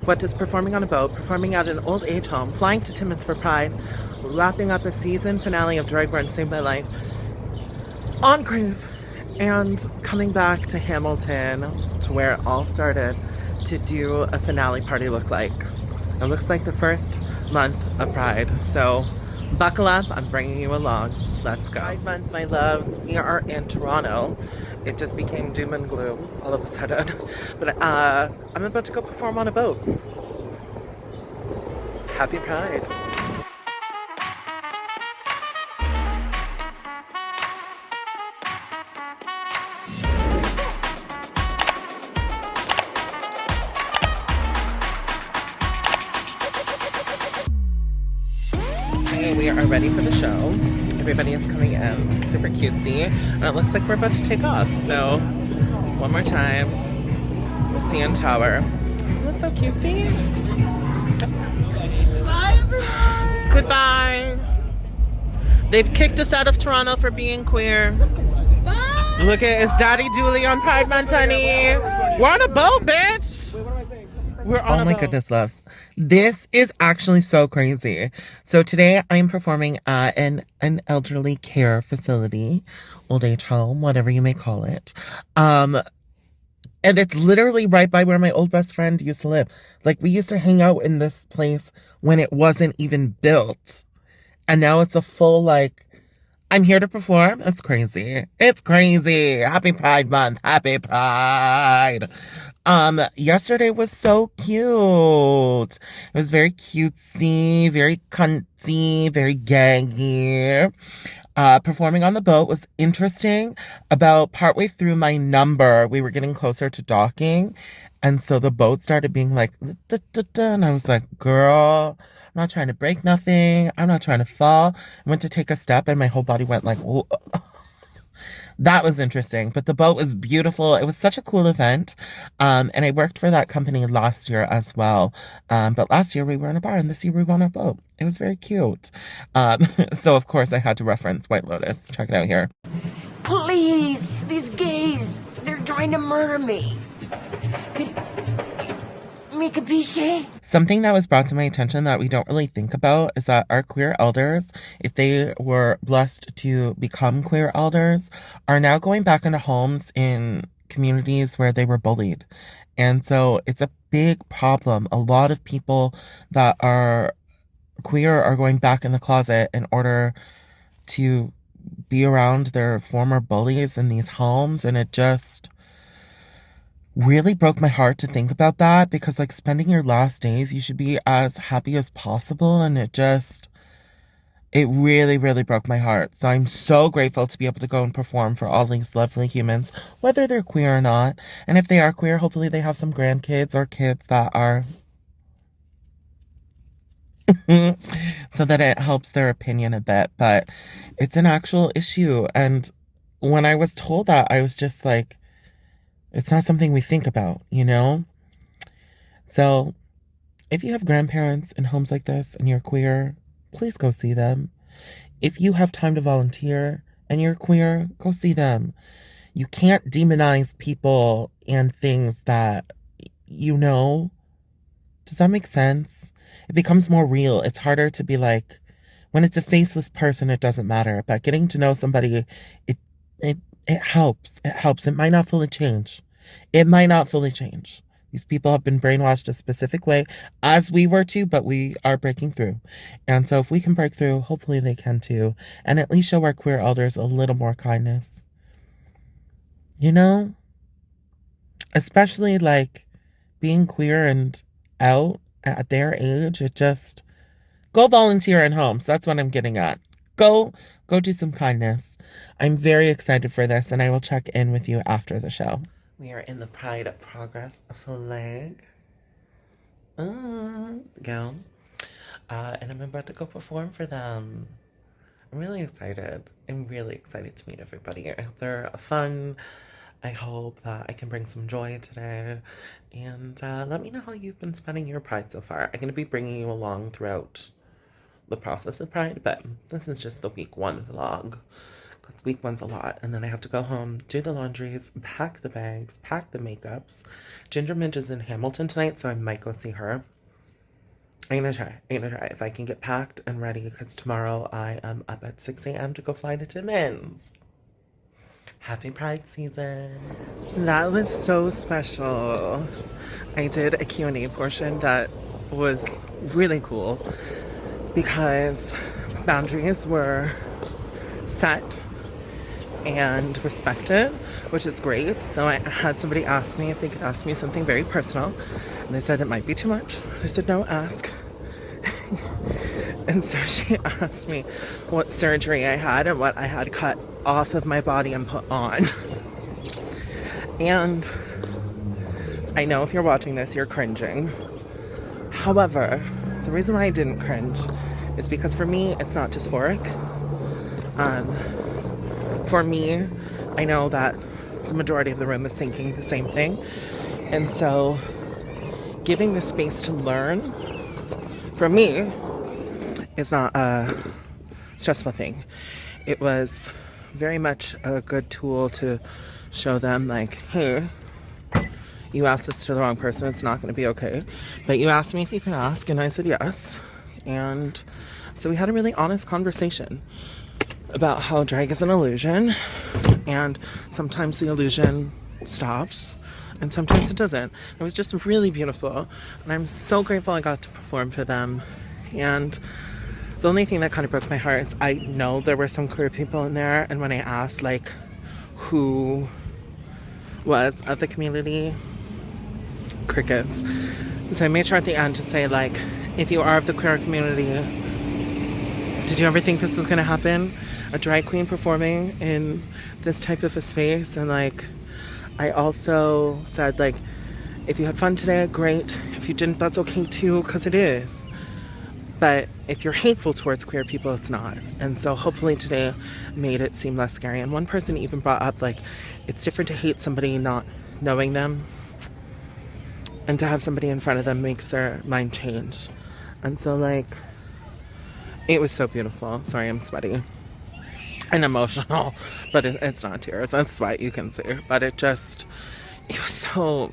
what does performing on a boat, performing at an old age home, flying to Timmins for Pride, wrapping up a season finale of Drag Run Saved My Life on cruise, and coming back to Hamilton, to where it all started, to do a finale party look like. It looks like the first month of Pride, so buckle up, I'm bringing you along. Let's go. Pride month, my loves. We are in Toronto. It just became doom and gloom all of a sudden. But I'm about to go perform on a boat. Happy Pride. Okay, we are ready for the show. Everybody is coming in. Super cutesy. And it looks like we're about to take off. So, one more time. The CN Tower. Isn't this so cutesy? Bye, everyone! Goodbye! They've kicked us out of Toronto for being queer. Bye! Look at, it's Daddy Dooley on Pride Month, honey. We're on a boat, bitch! We're on a boat. Oh my goodness, loves. This is actually so crazy. So today I'm performing at an elderly care facility, old age home, whatever you may call it. And it's literally right by where my old best friend used to live. Like, we used to hang out in this place when it wasn't even built. And now it's a full, like, I'm here to perform. It's crazy. It's crazy. Happy Pride Month. Happy Pride. Yesterday was so cute. It was very cutesy, very cunty, very gaggy. Performing on the boat was interesting. About partway through my number, we were getting closer to docking. And so the boat started being like, da, da, da, and I was like, girl, I'm not trying to break nothing. I'm not trying to fall. I went to take a step and my whole body went like, whoa. That was interesting, but the boat was beautiful. It was such a cool event. And I worked for that company last year as well. But last year we were in a bar and this year we were on a boat. It was very cute. So of course I had to reference White Lotus. Check it out here. Please, these gays, they're trying to murder me. Me capisce? Something that was brought to my attention that we don't really think about is that our queer elders, if they were blessed to become queer elders, are now going back into homes in communities where they were bullied. And so it's a big problem. A lot of people that are queer are going back in the closet in order to be around their former bullies in these homes. And it just really broke my heart to think about that, because like spending your last days, you should be as happy as possible. And it really, really broke my heart. So I'm so grateful to be able to go and perform for all these lovely humans, whether they're queer or not. And if they are queer, hopefully they have some grandkids or kids that are so that it helps their opinion a bit. But it's an actual issue. And when I was told that, I was just like, it's not something we think about, you know? So if you have grandparents in homes like this and you're queer, please go see them. If you have time to volunteer and you're queer, go see them. You can't demonize people and things that, you know. Does that make sense? It becomes more real. It's harder to be like, when it's a faceless person, it doesn't matter. But getting to know somebody, it helps. It helps. It might not fully change. It might not fully change. These people have been brainwashed a specific way, as we were too, but we are breaking through. And so if we can break through, hopefully they can too. And at least show our queer elders a little more kindness. You know? Especially like being queer and out at their age, it just, go volunteer in homes. That's what I'm getting at. Go do some kindness. I'm very excited for this, and I will check in with you after the show. We are in the Pride of Progress flag gown, and I'm about to go perform for them. I'm really excited. I'm really excited to meet everybody. I hope they're fun. I hope that I can bring some joy today. And let me know how you've been spending your Pride so far. I'm going to be bringing you along throughout the process of Pride, but this is just the week 1 vlog, because week one's a lot. And then I have to go home, do the laundries, pack the bags, pack the makeups. Ginger Minge is in Hamilton tonight, so I might go see her. I'm gonna try if I can get packed and ready, because tomorrow I am up at 6 a.m. to go fly to Timmins. Happy Pride season. That was so special. I did a Q&A portion that was really cool because boundaries were set and respected, which is great. So I had somebody ask me if they could ask me something very personal, and they said it might be too much. I said, no, ask. And so she asked me what surgery I had and what I had cut off of my body and put on. And I know if you're watching this, you're cringing. However, the reason why I didn't cringe is because for me, it's not dysphoric. For me, I know that the majority of the room is thinking the same thing. And so giving the space to learn, for me, is not a stressful thing. It was very much a good tool to show them, like, hey, you asked this to the wrong person, it's not going to be okay. But you asked me if you could ask, and I said yes. And so we had a really honest conversation about how drag is an illusion, and sometimes the illusion stops, and sometimes it doesn't. It was just really beautiful, and I'm so grateful I got to perform for them. And the only thing that kind of broke my heart is I know there were some queer people in there, and when I asked, like, who was of the community, crickets. So I made sure at the end to say, like, if you are of the queer community, did you ever think this was going to happen? A drag queen performing in this type of a space? And, like, I also said, like, if you had fun today, great. If you didn't, that's okay too, because it is. But if you're hateful towards queer people, it's not. And so hopefully today made it seem less scary. And one person even brought up, like, it's different to hate somebody not knowing them, and to have somebody in front of them makes their mind change. And so, like, it was so beautiful. Sorry, I'm sweaty and emotional, but it's not tears. That's sweat, you can see. But it was so...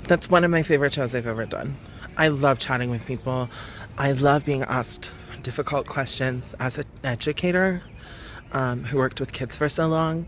That's one of my favorite shows I've ever done. I love chatting with people. I love being asked difficult questions. As an educator who worked with kids for so long,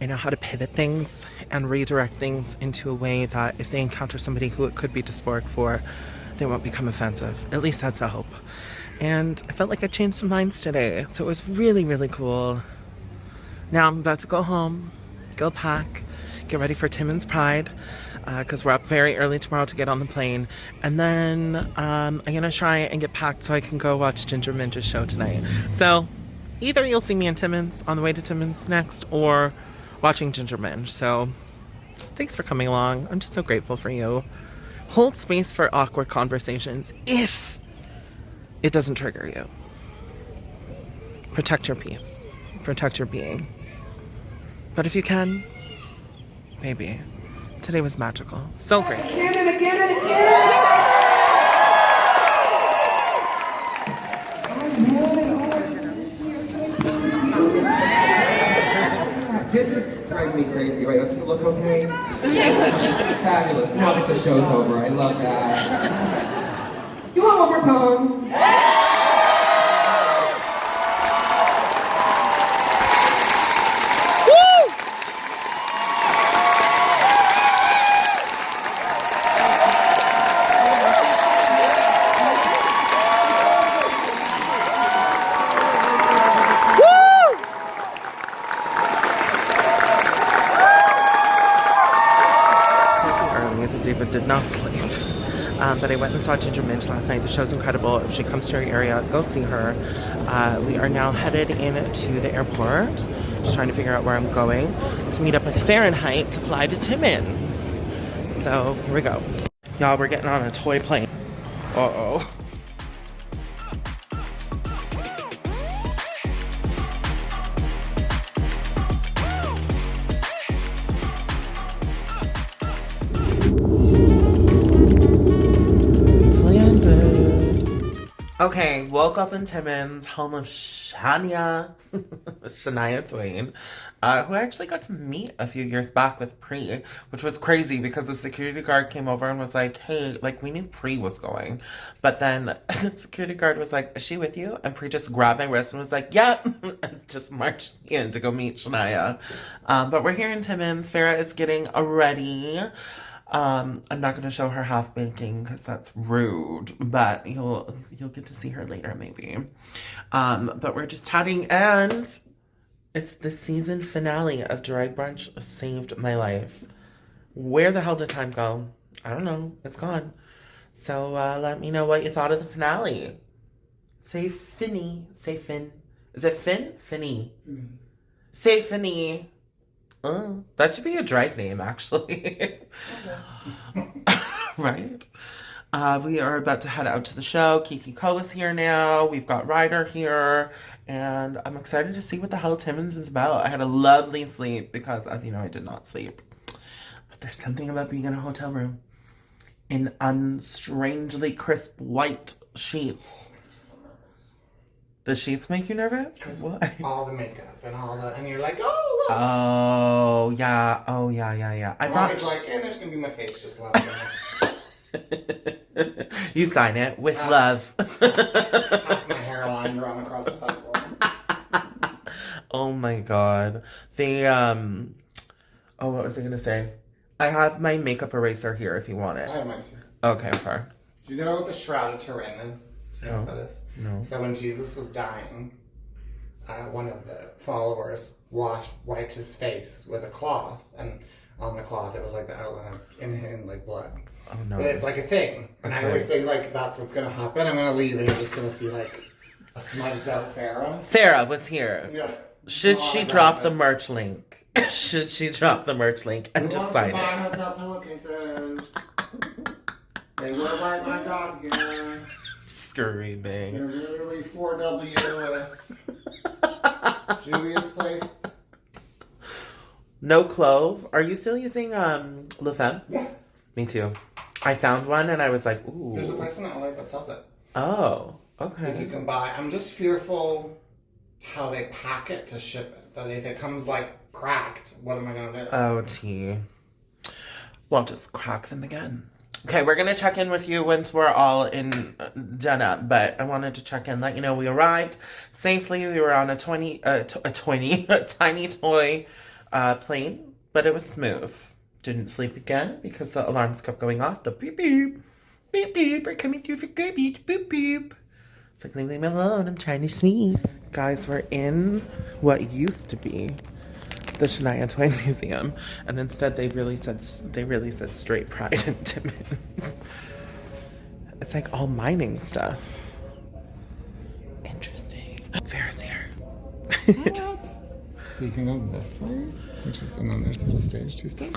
I know how to pivot things and redirect things into a way that if they encounter somebody who it could be dysphoric for, they won't become offensive. At least that's the hope. And I felt like I changed some minds today. So it was really, really cool. Now I'm about to go home, go pack, get ready for Timmins Pride, because we're up very early tomorrow to get on the plane. And then I'm going to try and get packed so I can go watch Ginger Minge's show tonight. So either you'll see me in Timmins on the way to Timmins next, or watching Ginger Minge. So thanks for coming along. I'm just so grateful for you. Hold space for awkward conversations if it doesn't trigger you. Protect your peace. Protect your being. But if you can, maybe. Today was magical. So great. Again and again and again! This is driving me crazy, right? Does it look okay? Fabulous. Now that the show's over, I love that. You want one more song? Did not sleep. But I went and saw Ginger Minge last night. The show's incredible. If she comes to your area, go see her. We are now headed into the airport. Just trying to figure out where I'm going to meet up with Fahrenheit to fly to Timmins. So here we go. Y'all, we're getting on a toy plane. Uh-oh. Okay, woke up in Timmins, home of Shania, Shania Twain, who I actually got to meet a few years back with Pre, which was crazy because the security guard came over and was like, hey, like, we knew Pre was going. But then the security guard was like, is she with you? And Pre just grabbed my wrist and was like, yep, and just marched in to go meet Shania. But we're here in Timmins. Farrah is getting ready. I'm not going to show her half baking because that's rude, but you'll get to see her later maybe. But we're just chatting, and it's the season finale of Drag Brunch saved my life. Where the hell did time go? I don't know. It's gone. So let me know what you thought of the finale. Say Finny. Say Finn. Is it Finn? Finny. Say Finny. That should be a drag name, actually. Right? We are about to head out to the show. Kiki Ko is here now. We've got Ryder here. And I'm excited to see what the hell Timmins is about. I had a lovely sleep because, as you know, I did not sleep. But there's something about being in a hotel room in strangely crisp white sheets. The sheets make you nervous? Why? All the makeup and you're like, oh, look. Oh, yeah. Oh, yeah. I'm always like, there's going to be my face just left. You sign it with love. Half my hairline drawn across the backboard. Oh my god. What was I going to say? I have my makeup eraser here if you want it. I have mine. Okay. Do you know what the Shroud of Turin is? Do you know what that is? No. So when Jesus was dying, one of the followers wiped his face with a cloth, and on the cloth it was like the outline of in like blood. Oh no. But it's like a thing. And I always think like that's what's gonna happen. I'm gonna leave and you're just gonna see like a smudged out Farrah. Farrah was here. Yeah. Should she drop the merch link? Should she drop the merch link and just sign Who wants to buy it? hotel pillowcases? They will bite my dog here. Screaming. They're literally 4W Julia's place. No clove. Are you still using Le Femme? Yeah. Me too. I found one and I was like, ooh. There's a place in LA that sells it. Oh, That you okay. can buy. I'm just fearful how they pack it to ship it. That if it comes like cracked, what am I gonna do? Oh, T. Well, just crack them again. Okay, we're gonna check in with you once we're all done up. But I wanted to check in, let you know we arrived safely. We were on a tiny toy plane, but it was smooth. Didn't sleep again because the alarms kept going off. The beep beep, beep beep. We're coming through for garbage. Beep beep. It's like, leave me alone. I'm trying to sleep. Guys, we're in what used to be the Shania Twain Museum, and instead they really said straight pride in Timmins. It's like all mining stuff. Interesting. Farrah's here. So you can go this way, and then there's the little stage 2 stuff.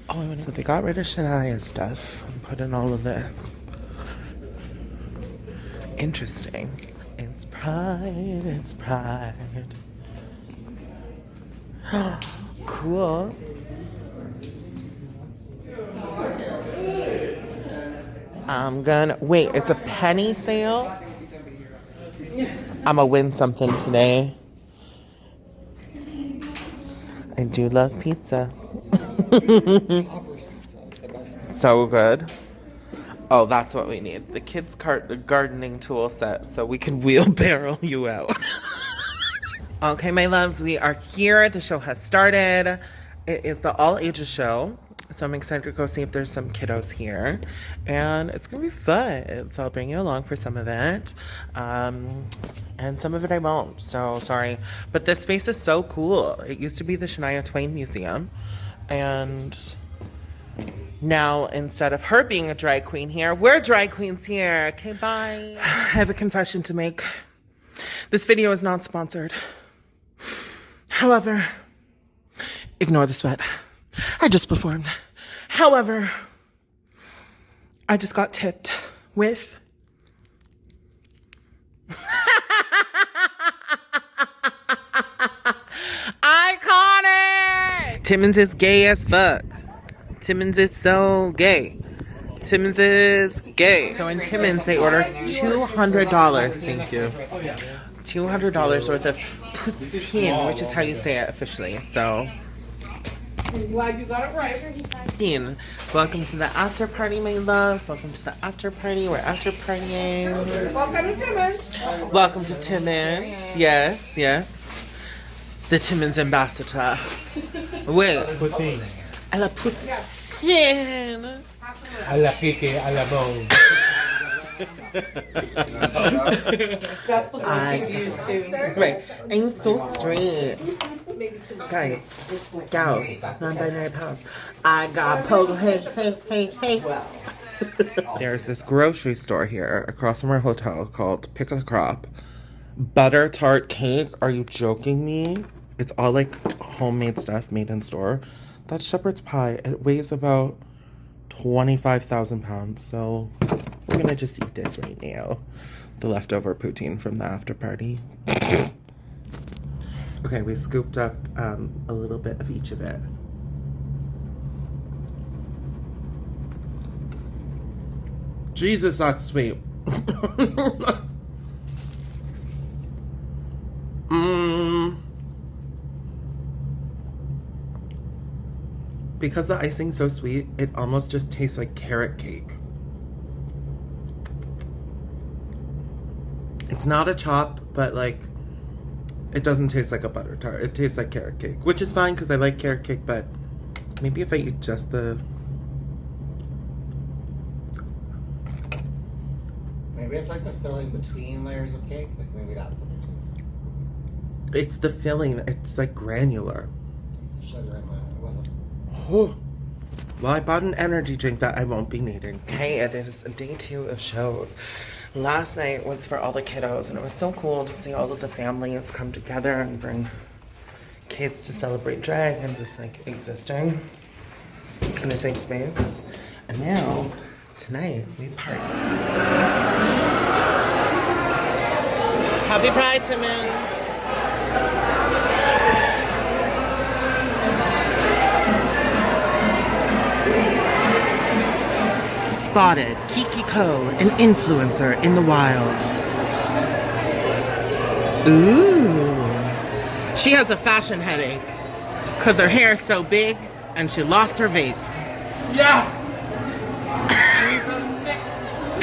So they got rid of Shania stuff and put in all of this. Interesting. It's pride. It's pride. Cool. I'm gonna wait. It's a penny sale. I'm gonna win something today. I do love pizza. So good. Oh, that's what we need. The kids' gardening tool set so we can wheelbarrow you out. Okay, my loves, we are here. The show has started. It is the all ages show. So I'm excited to go see if there's some kiddos here. And it's going to be fun. So I'll bring you along for some of it. And some of it I won't. So sorry. But this space is so cool. It used to be the Shania Twain Museum. And now, instead of her being a drag queen here, we're drag queens here. Okay, bye. I have a confession to make. This video is not sponsored. However, ignore the sweat. I just performed. However, I just got tipped with iconic. Timmins is gay as fuck. Timmins is so gay. Timmins is gay. So in Timmins, they order $200. Thank you. $200 worth of poutine, which is how you say it officially. So. I'm glad you got it right. Welcome to the after party, my loves. Welcome to the after party. We're after partying. Welcome to Timmins. Welcome to Timmins. Yes, yes. The Timmins ambassador. Wait. Poutine. A la poutine. A la kiki, a la bone. That's the one she used to. Right. I'm so straight. Guys, gals, non-binary pals. I got pogo. Hey. There's this grocery store here across from our hotel called Pick a Crop. Butter tart cake. Are you joking me? It's all like homemade stuff made in store. That's shepherd's pie. It weighs about 25,000 pounds. So we're gonna just eat this right now. The leftover poutine from the after party. Okay, we scooped up a little bit of each of it. Jesus, that's sweet. Because the icing's so sweet, it almost just tastes like carrot cake. It's not a chop, but like, it doesn't taste like a butter tart. It tastes like carrot cake, which is fine because I like carrot cake, but maybe if I eat just the... Maybe it's like the filling between layers of cake. Like maybe that's what they're doing. It's the filling. It's like granular. It's the sugar in there. It wasn't. Oh. Well, I bought an energy drink that I won't be needing. Okay, it is day 2 of shows. Last night was for all the kiddos, and it was so cool to see all of the families come together and bring kids to celebrate drag and just like existing in a safe space. And now, tonight, we party. Happy Pride, Timmins! Spotted Kiki Ko, an influencer in the wild. Ooh. She has a fashion headache because her hair is so big and she lost her vape. Yeah! Yeah!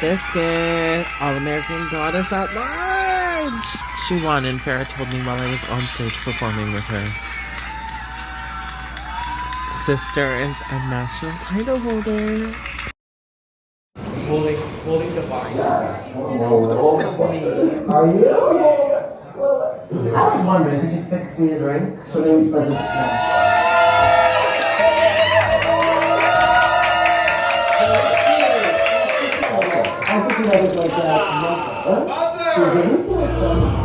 Biscuit, All-American Goddess at Large. She won, and Farrah told me while I was on stage performing with her. Sister is a national title holder. Holding the vine. Are you? I was wondering, could you fix me a drink? So then we spent this I was thinking that was like that. She was like, who's this?